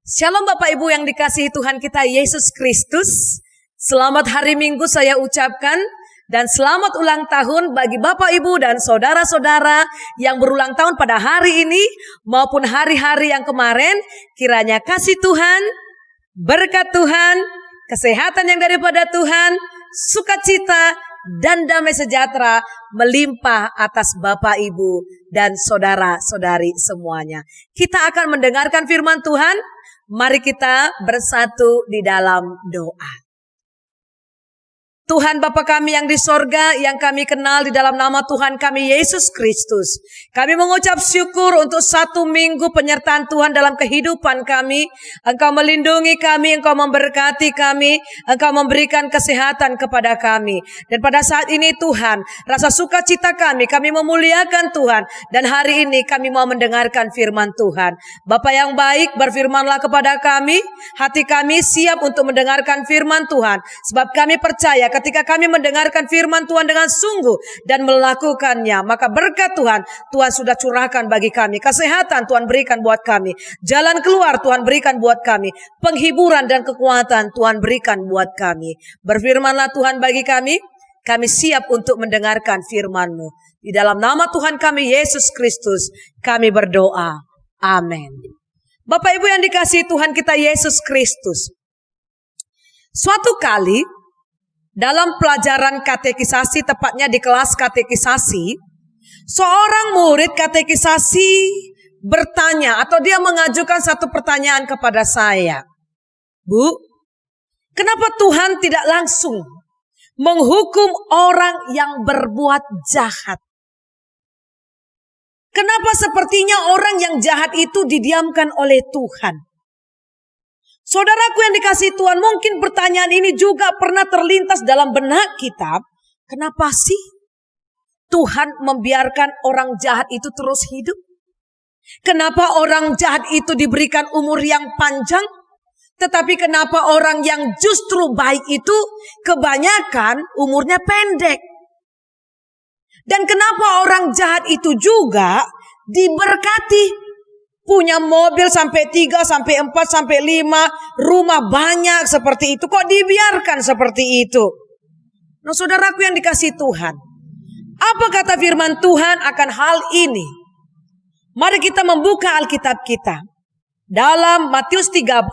Shalom Bapak Ibu yang dikasihi Tuhan kita Yesus Kristus. Selamat hari Minggu saya ucapkan. Dan selamat ulang tahun bagi Bapak Ibu dan saudara-saudara yang berulang tahun pada hari ini maupun hari-hari yang kemarin. Kiranya kasih Tuhan, berkat Tuhan, kesehatan yang daripada Tuhan, sukacita dan damai sejahtera melimpah atas Bapak Ibu dan saudara-saudari semuanya. Kita akan mendengarkan firman Tuhan. Mari kita bersatu di dalam doa. Tuhan Bapa kami yang di sorga, yang kami kenal di dalam nama Tuhan kami Yesus Kristus. Kami mengucap syukur untuk satu minggu penyertaan Tuhan dalam kehidupan kami. Engkau melindungi kami, Engkau memberkati kami, Engkau memberikan kesehatan kepada kami. Dan pada saat ini Tuhan, rasa sukacita kami memuliakan Tuhan. Dan hari ini kami mau mendengarkan firman Tuhan. Bapa yang baik, berfirmanlah kepada kami. Hati kami siap untuk mendengarkan firman Tuhan. Sebab kami percaya ketika kami mendengarkan firman Tuhan dengan sungguh dan melakukannya, maka berkat Tuhan sudah curahkan bagi kami. Kesehatan Tuhan berikan buat kami. Jalan keluar Tuhan berikan buat kami. Penghiburan dan kekuatan Tuhan berikan buat kami. Berfirmanlah Tuhan bagi kami. Kami siap untuk mendengarkan firman-Mu. Di dalam nama Tuhan kami Yesus Kristus kami berdoa. Amin. Bapak Ibu yang dikasihi Tuhan kita Yesus Kristus. Suatu kali dalam pelajaran katekisasi, tepatnya di kelas katekisasi, seorang murid katekisasi bertanya atau dia mengajukan satu pertanyaan kepada saya. Bu, kenapa Tuhan tidak langsung menghukum orang yang berbuat jahat? Kenapa sepertinya orang yang jahat itu didiamkan oleh Tuhan? Saudaraku yang dikasihi Tuhan, mungkin pertanyaan ini juga pernah terlintas dalam benak kita. Kenapa sih Tuhan membiarkan orang jahat itu terus hidup? Kenapa orang jahat itu diberikan umur yang panjang? Tetapi kenapa orang yang justru baik itu kebanyakan umurnya pendek? Dan kenapa orang jahat itu juga diberkati? Punya mobil sampai 3, sampai 4, sampai 5, rumah banyak seperti itu. Kok dibiarkan seperti itu? Nah saudaraku yang dikasihi Tuhan, apa kata firman Tuhan akan hal ini? Mari kita membuka Alkitab kita. Dalam Matius 13,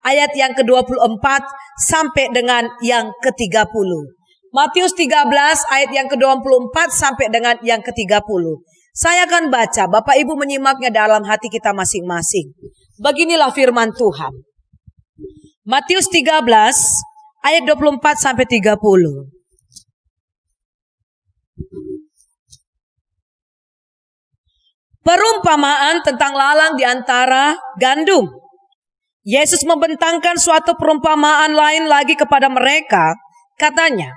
ayat yang ke-24 sampai dengan yang ke-30. Matius 13, ayat yang ke-24 sampai dengan yang ke-30. Saya akan baca, Bapak Ibu menyimaknya dalam hati kita masing-masing. Beginilah firman Tuhan. Matius 13 ayat 24 sampai 30. Perumpamaan tentang lalang di antara gandum. Yesus membentangkan suatu perumpamaan lain lagi kepada mereka. Katanya,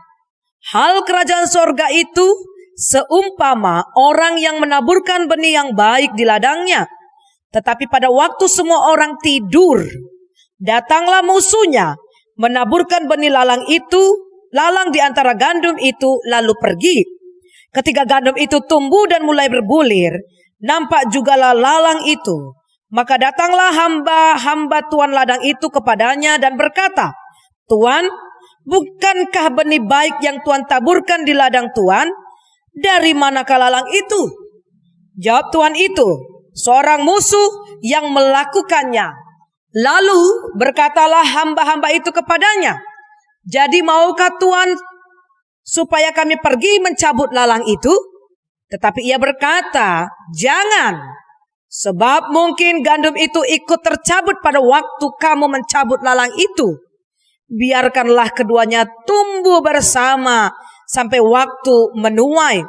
hal kerajaan sorga itu seumpama orang yang menaburkan benih yang baik di ladangnya. Tetapi pada waktu semua orang tidur, datanglah musuhnya, menaburkan benih lalang di antara gandum itu, lalu pergi. Ketika gandum itu tumbuh dan mulai berbulir, nampak jugalah lalang itu. Maka datanglah hamba-hamba tuan ladang itu kepadanya dan berkata, Tuan, bukankah benih baik yang Tuan taburkan di ladang Tuan? Dari manakah lalang itu? Jawab tuan itu, seorang musuh yang melakukannya. Lalu berkatalah hamba-hamba itu kepadanya, jadi maukah Tuan supaya kami pergi mencabut lalang itu? Tetapi ia berkata, jangan, sebab mungkin gandum itu ikut tercabut pada waktu kamu mencabut lalang itu. Biarkanlah keduanya tumbuh bersama sampai waktu menuai.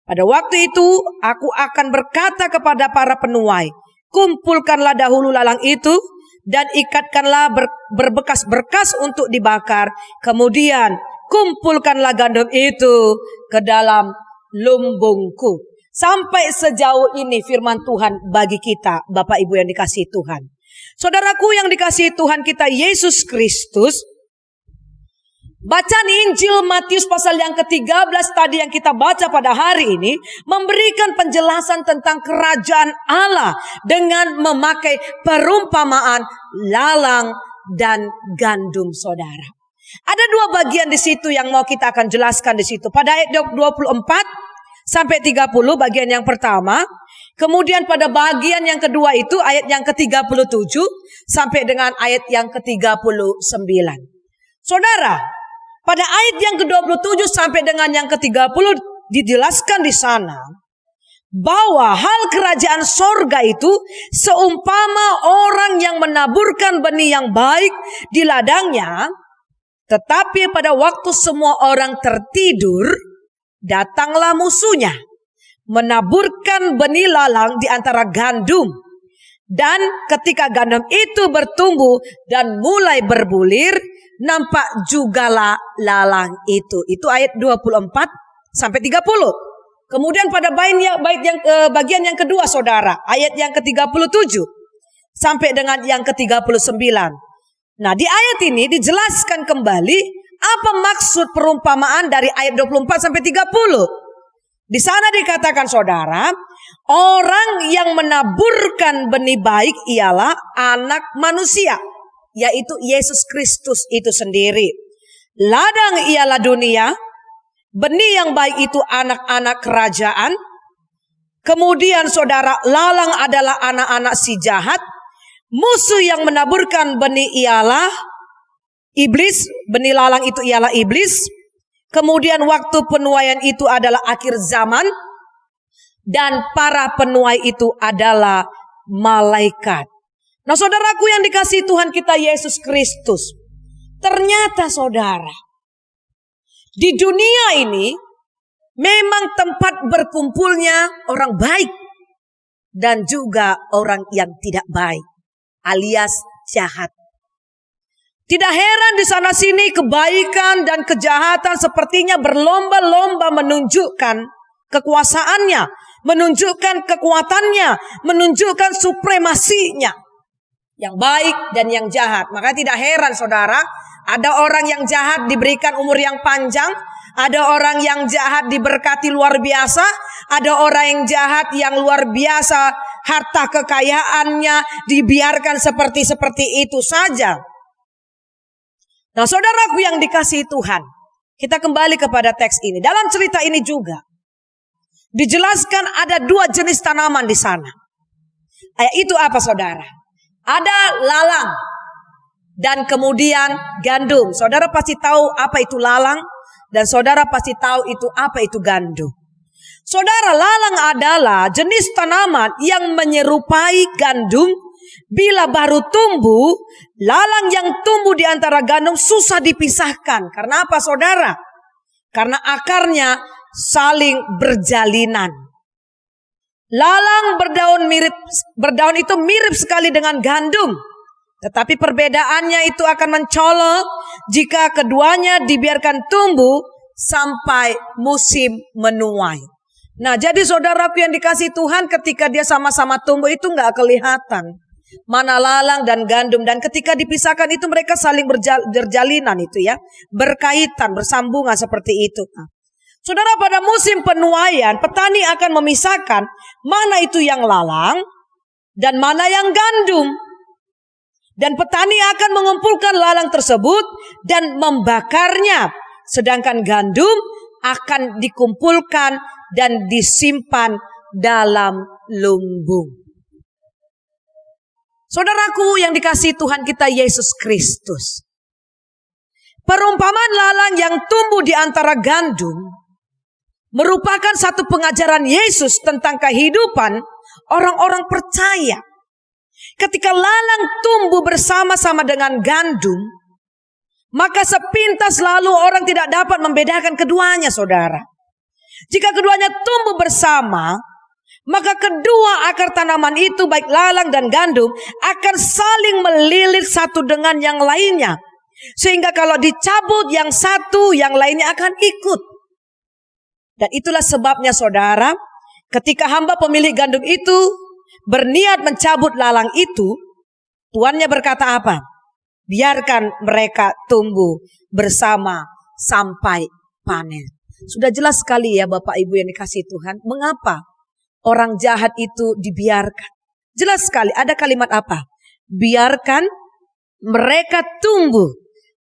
Pada waktu itu aku akan berkata kepada para penuai, kumpulkanlah dahulu lalang itu dan ikatkanlah berbekas-berkas untuk dibakar. Kemudian kumpulkanlah gandum itu ke dalam lumbungku. Sampai sejauh ini firman Tuhan bagi kita, Bapak Ibu yang dikasihi Tuhan. Saudaraku yang dikasihi Tuhan kita Yesus Kristus, Bacaan Injil Matius pasal yang ke-13 tadi yang kita baca pada hari ini memberikan penjelasan tentang kerajaan Allah dengan memakai perumpamaan lalang dan gandum, saudara. Ada dua bagian di situ yang mau kita akan jelaskan di situ. Pada ayat 24 sampai 30 bagian yang pertama. Kemudian pada bagian yang kedua itu ayat yang ke-37 sampai dengan ayat yang ke-39. Saudara, pada ayat yang ke-27 sampai dengan yang ke-30 dijelaskan di sana bahwa hal kerajaan sorga itu seumpama orang yang menaburkan benih yang baik di ladangnya, tetapi pada waktu semua orang tertidur, datanglah musuhnya, menaburkan benih lalang di antara gandum. Dan ketika gandum itu bertumbuh dan mulai berbulir, nampak jugalah lalang itu. Itu ayat 24 sampai 30. Kemudian pada bagian yang kedua, saudara, ayat yang ke-37 sampai dengan yang ke-39. Nah, di ayat ini dijelaskan kembali apa maksud perumpamaan dari ayat 24 sampai 30. Di sana dikatakan, saudara, orang yang menaburkan benih baik ialah anak manusia, yaitu Yesus Kristus itu sendiri. Ladang ialah dunia, benih yang baik itu anak-anak kerajaan. Kemudian saudara, lalang adalah anak-anak si jahat. Musuh yang menaburkan benih ialah iblis, benih lalang itu ialah iblis. Kemudian waktu penuaian itu adalah akhir zaman. Dan para penuai itu adalah malaikat. Nah, saudaraku yang dikasihi Tuhan kita Yesus Kristus, ternyata saudara, di dunia ini memang tempat berkumpulnya orang baik dan juga orang yang tidak baik, alias jahat. Tidak heran di sana sini kebaikan dan kejahatan sepertinya berlomba-lomba menunjukkan kekuasaannya, menunjukkan kekuatannya, menunjukkan supremasinya. Yang baik dan yang jahat. Maka tidak heran saudara, ada orang yang jahat diberikan umur yang panjang, ada orang yang jahat diberkati luar biasa, ada orang yang jahat yang luar biasa harta kekayaannya dibiarkan seperti itu saja. Nah, saudaraku yang dikasihi Tuhan, kita kembali kepada teks ini. Dalam cerita ini juga dijelaskan ada dua jenis tanaman di sana. Itu apa, saudara? Ada lalang dan kemudian gandum. Saudara pasti tahu apa itu lalang dan saudara pasti tahu itu apa itu gandum. Saudara, lalang adalah jenis tanaman yang menyerupai gandum. Bila baru tumbuh, lalang yang tumbuh di antara gandum susah dipisahkan. Karena apa, saudara? Karena akarnya saling berjalinan. Lalang berdaun itu mirip sekali dengan gandum. Tetapi perbedaannya itu akan mencolok jika keduanya dibiarkan tumbuh sampai musim menuai. Nah, jadi saudaraku yang dikasihi Tuhan, ketika dia sama-sama tumbuh itu nggak kelihatan mana lalang dan gandum. Dan ketika dipisahkan itu mereka saling berjalinan itu ya. Berkaitan, bersambungan seperti itu. Nah, saudara, pada musim penuaian petani akan memisahkan mana itu yang lalang dan mana yang gandum. Dan petani akan mengumpulkan lalang tersebut dan membakarnya. Sedangkan gandum akan dikumpulkan dan disimpan dalam lumbung. Saudaraku yang dikasihi Tuhan kita Yesus Kristus, perumpamaan lalang yang tumbuh di antara gandum merupakan satu pengajaran Yesus tentang kehidupan orang-orang percaya. Ketika lalang tumbuh bersama-sama dengan gandum, maka sepintas lalu orang tidak dapat membedakan keduanya, saudara. Jika keduanya tumbuh bersama, maka kedua akar tanaman itu, baik lalang dan gandum, akan saling melilit satu dengan yang lainnya. Sehingga kalau dicabut yang satu, yang lainnya akan ikut. Dan itulah sebabnya, saudara, ketika hamba pemilik gandum itu berniat mencabut lalang itu, tuannya berkata apa? Biarkan mereka tumbuh bersama sampai panen. Sudah jelas sekali ya Bapak Ibu yang dikasihi Tuhan. Mengapa orang jahat itu dibiarkan? Jelas sekali, ada kalimat apa? Biarkan mereka tumbuh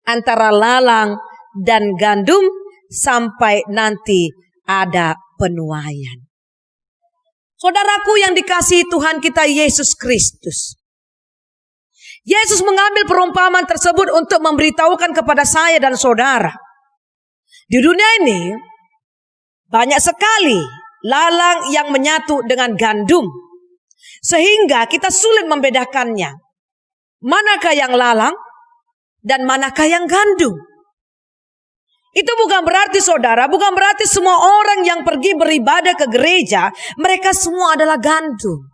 antara lalang dan gandum sampai nanti ada penuaian. Saudaraku yang dikasihi Tuhan kita Yesus Kristus. Yesus mengambil perumpamaan tersebut untuk memberitahukan kepada saya dan saudara. Di dunia ini banyak sekali lalang yang menyatu dengan gandum. Sehingga kita sulit membedakannya. Manakah yang lalang dan manakah yang gandum. Itu bukan berarti saudara, bukan berarti semua orang yang pergi beribadah ke gereja, mereka semua adalah gandum.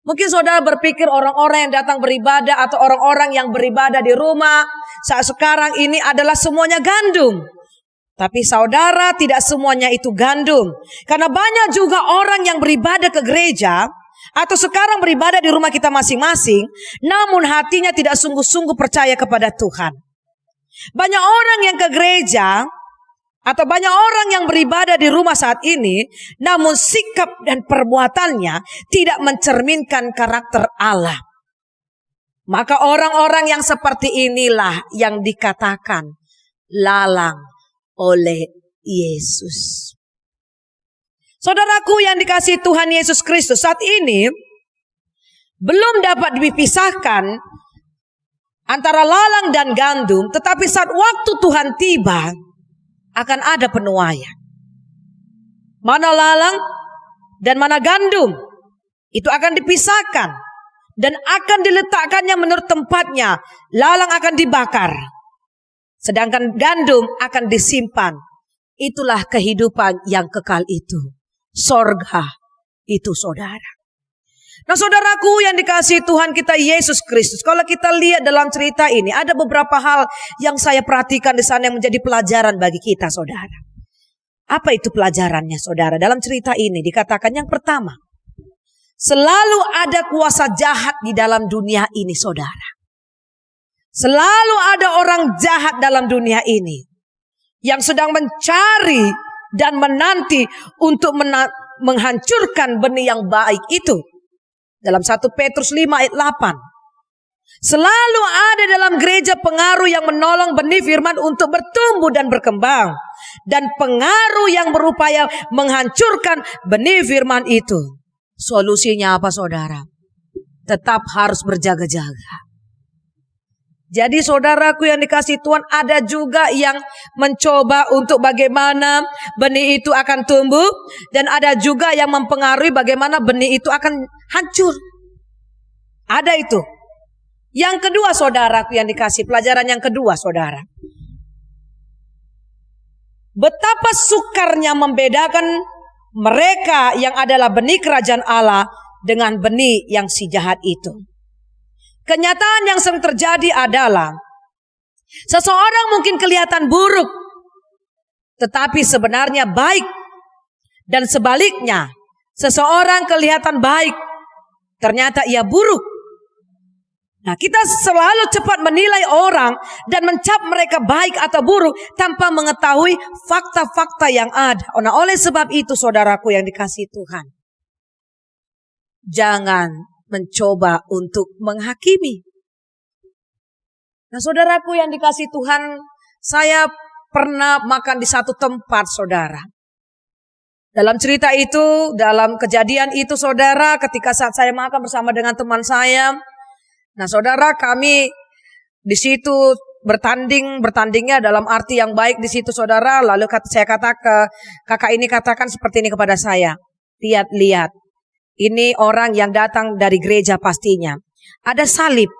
Mungkin saudara berpikir orang-orang yang datang beribadah atau orang-orang yang beribadah di rumah saat sekarang ini adalah semuanya gandum. Tapi saudara, tidak semuanya itu gandum. Karena banyak juga orang yang beribadah ke gereja atau sekarang beribadah di rumah kita masing-masing, namun hatinya tidak sungguh-sungguh percaya kepada Tuhan. Banyak orang yang ke gereja atau banyak orang yang beribadah di rumah saat ini, namun sikap dan perbuatannya tidak mencerminkan karakter Allah. Maka orang-orang yang seperti inilah yang dikatakan lalang oleh Yesus. Saudaraku yang dikasihi Tuhan Yesus Kristus, saat ini belum dapat dipisahkan antara lalang dan gandum, tetapi saat waktu Tuhan tiba akan ada penuaian. Mana lalang dan mana gandum itu akan dipisahkan dan akan diletakkannya menurut tempatnya. Lalang akan dibakar, sedangkan gandum akan disimpan. Itulah kehidupan yang kekal itu. Sorga itu saudara. Nah saudaraku yang dikasihi Tuhan kita Yesus Kristus. Kalau kita lihat dalam cerita ini, ada beberapa hal yang saya perhatikan di sana yang menjadi pelajaran bagi kita saudara. Apa itu pelajarannya saudara? Dalam cerita ini dikatakan yang pertama, selalu ada kuasa jahat di dalam dunia ini saudara. Selalu ada orang jahat dalam dunia ini yang sedang mencari dan menanti untuk menghancurkan benih yang baik itu. Dalam 1 Petrus 5 ayat 8. Selalu ada dalam gereja pengaruh yang menolong benih firman untuk bertumbuh dan berkembang. Dan pengaruh yang berupaya menghancurkan benih firman itu. Solusinya apa saudara? Tetap harus berjaga-jaga. Jadi saudaraku yang dikasihi Tuhan, ada juga yang mencoba untuk bagaimana benih itu akan tumbuh. Dan ada juga yang mempengaruhi bagaimana benih itu akan hancur. Ada itu. Yang kedua saudaraku yang dikasihi, pelajaran yang kedua saudara. Betapa sukarnya membedakan mereka yang adalah benih kerajaan Allah dengan benih yang si jahat itu. Kenyataan yang sering terjadi adalah seseorang mungkin kelihatan buruk, tetapi sebenarnya baik. Dan sebaliknya, seseorang kelihatan baik, ternyata ia buruk. Nah, kita selalu cepat menilai orang dan mencap mereka baik atau buruk tanpa mengetahui fakta-fakta yang ada. Nah, oleh sebab itu saudaraku yang dikasihi Tuhan, jangan mencoba untuk menghakimi. Nah saudaraku yang dikasihi Tuhan, saya pernah makan di satu tempat saudara. Dalam cerita itu, dalam kejadian itu saudara, ketika saat saya makan bersama dengan teman saya. Nah saudara, kami di situ bertandingnya dalam arti yang baik di situ saudara. Lalu saya kata ke kakak ini, katakan seperti ini kepada saya. Lihat. Ini orang yang datang dari gereja pastinya. Ada salib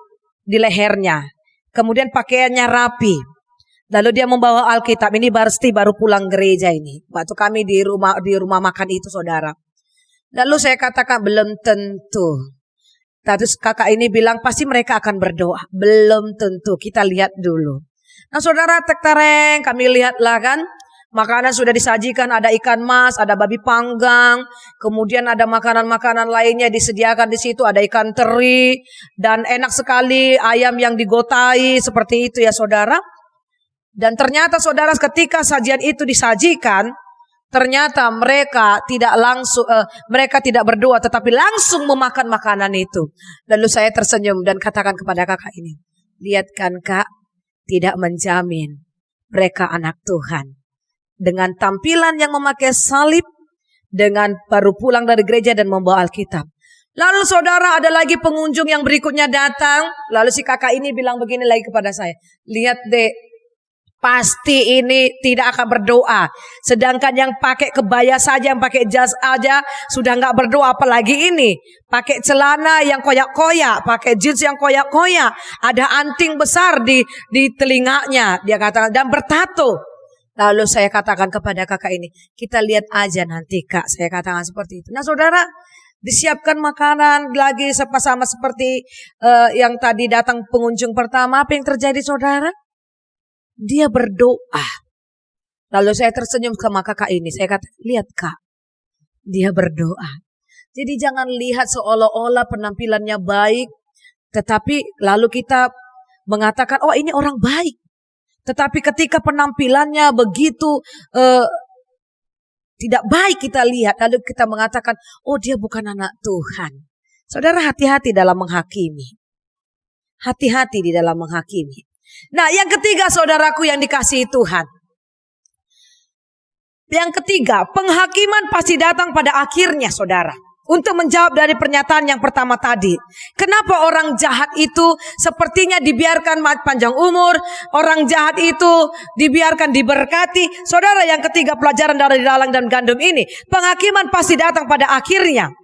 di lehernya. Kemudian pakaiannya rapi. Lalu dia membawa Alkitab. Ini baru pulang gereja ini. Waktu kami di rumah makan itu saudara. Lalu saya katakan belum tentu. Terus kakak ini bilang pasti mereka akan berdoa. Belum tentu. Kita lihat dulu. Nah saudara, kami lihatlah kan. Makanan sudah disajikan, ada ikan mas, ada babi panggang, kemudian ada makanan-makanan lainnya disediakan di situ, ada ikan teri, dan enak sekali ayam yang digotai, seperti itu ya saudara. Dan ternyata saudara ketika sajian itu disajikan, ternyata mereka tidak berdoa, tetapi langsung memakan makanan itu. Lalu saya tersenyum dan katakan kepada kakak ini, lihat kan kak, tidak menjamin mereka anak Tuhan. Dengan tampilan yang memakai salib, dengan baru pulang dari gereja dan membawa Alkitab. Lalu saudara ada lagi pengunjung yang berikutnya datang. Lalu si kakak ini bilang begini lagi kepada saya. Lihat dek, pasti ini tidak akan berdoa. Sedangkan yang pakai kebaya saja, yang pakai jas aja sudah gak berdoa. Apalagi ini, pakai celana yang koyak-koyak, pakai jeans yang koyak-koyak. Ada anting besar di telinganya, dia katakan, dan bertato. Lalu saya katakan kepada kakak ini, kita lihat aja nanti kak, saya katakan seperti itu. Nah saudara, disiapkan makanan lagi sama seperti yang tadi datang pengunjung pertama. Apa yang terjadi saudara? Dia berdoa. Lalu saya tersenyum sama kakak ini, saya kata, lihat kak, dia berdoa. Jadi jangan lihat seolah-olah penampilannya baik, tetapi lalu kita mengatakan, oh ini orang baik. Tetapi ketika penampilannya begitu tidak baik kita lihat, lalu kita mengatakan, oh dia bukan anak Tuhan. Saudara, hati-hati dalam menghakimi. Hati-hati di dalam menghakimi. Nah yang ketiga saudaraku yang dikasihi Tuhan. Yang ketiga, penghakiman pasti datang pada akhirnya saudara. Untuk menjawab dari pernyataan yang pertama tadi. Kenapa orang jahat itu sepertinya dibiarkan panjang umur. Orang jahat itu dibiarkan diberkati. Saudara, yang ketiga pelajaran dari lalang dan gandum ini. Penghakiman pasti datang pada akhirnya.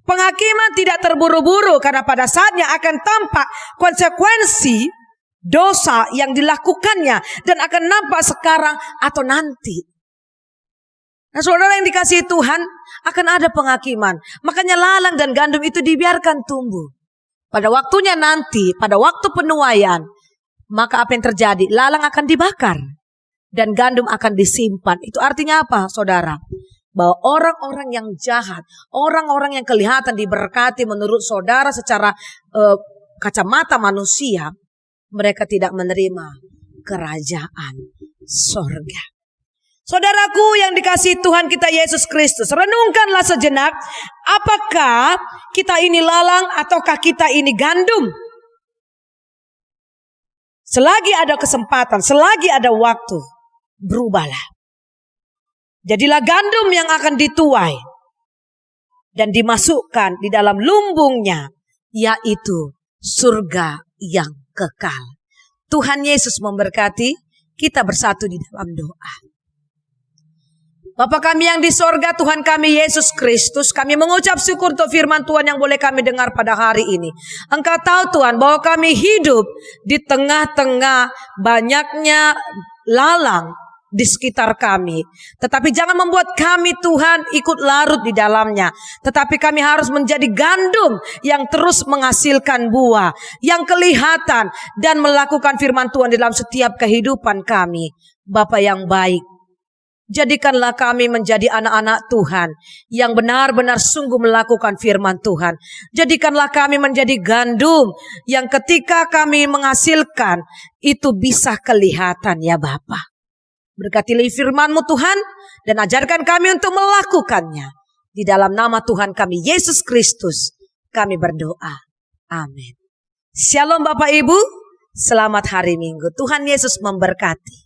Penghakiman tidak terburu-buru. Karena pada saatnya akan tampak konsekuensi dosa yang dilakukannya. Dan akan nampak sekarang atau nanti. Nah saudara yang dikasihi Tuhan, akan ada penghakiman. Makanya lalang dan gandum itu dibiarkan tumbuh. Pada waktunya nanti, pada waktu penuaian, maka apa yang terjadi? Lalang akan dibakar. Dan gandum akan disimpan. Itu artinya apa saudara? Bahwa orang-orang yang jahat, orang-orang yang kelihatan diberkati menurut saudara secara kacamata manusia, mereka tidak menerima kerajaan sorga. Saudaraku yang dikasihi Tuhan kita Yesus Kristus, renungkanlah sejenak, apakah kita ini lalang ataukah kita ini gandum? Selagi ada kesempatan, selagi ada waktu, berubahlah. Jadilah gandum yang akan dituai dan dimasukkan di dalam lumbungnya, yaitu surga yang kekal. Tuhan Yesus memberkati, kita bersatu di dalam doa. Bapa kami yang di sorga, Tuhan kami Yesus Kristus, kami mengucap syukur untuk firman Tuhan yang boleh kami dengar pada hari ini. Engkau tahu Tuhan bahwa kami hidup di tengah-tengah banyaknya lalang di sekitar kami. Tetapi jangan membuat kami Tuhan ikut larut di dalamnya. Tetapi kami harus menjadi gandum yang terus menghasilkan buah, yang kelihatan dan melakukan firman Tuhan dalam setiap kehidupan kami. Bapa yang baik, jadikanlah kami menjadi anak-anak Tuhan yang benar-benar sungguh melakukan firman Tuhan. Jadikanlah kami menjadi gandum yang ketika kami menghasilkan itu bisa kelihatan ya Bapa. Berkatilah firman-Mu Tuhan dan ajarkan kami untuk melakukannya. Di dalam nama Tuhan kami Yesus Kristus kami berdoa. Amin. Shalom Bapak Ibu, selamat hari Minggu. Tuhan Yesus memberkati.